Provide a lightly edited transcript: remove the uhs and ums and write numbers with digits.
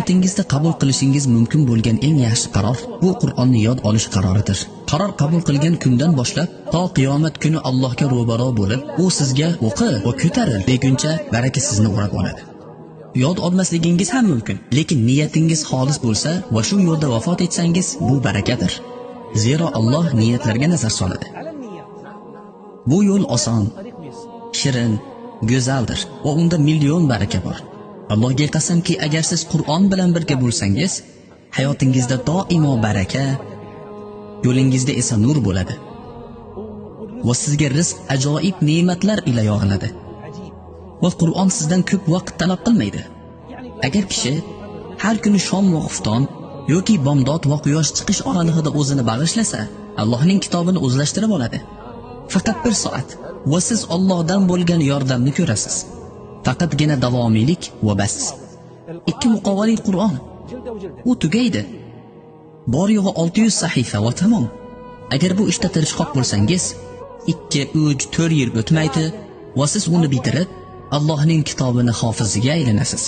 hayotingizda qabul qilishingiz mumkin bo'lgan eng yaxshi qaror bu Qur'onni yod olish qaroridir. Qaror qabul qilgan kundan boshlab to qiyomat kuni Allohga ro'baro bo'lib, u sizga o'qi va ko'taril deguncha baraka sizni o'rab oladi. Yod olmasligingiz ham mumkin, lekin niyatingiz xolis bo'lsa va shu yo'lda vafot etsangiz, bu barakadir. Zero Alloh niyatlarga nazar soladi. Bu yo'l oson, shirin, go'zaldir va unda million baraka bor. Allohga qasamki, agar siz Qur'on bilan birga bo'lsangiz, hayotingizda doimo baraka, yo'lingizda esa nur bo'ladi. Va sizga rizq ajoyib ne'matlar ila yog'iladi. Va Qur'on sizdan ko'p vaqt talab qilmaydi. Agar kishi har kuni shom va xufton yoki bomdod va quyosh chiqish oralig'ida o'zini bag'ishlasa, Allohning kitobini o'zlashtirib oladi. Faqat 1 soat va siz Allohdan bo'lgan yordamni ko'rasiz. Faqatgina davomiylik va bas. 2 muqovali Qur'on. U tugaydi. Bor yo'g'i 600 sahifa va tamom. Agar bu ishda tirishqoq bo'lsangiz, 2, 3, 4 yil o'tmaydi va siz uni bitirib, Allohning kitobini hofiziga aylanasiz.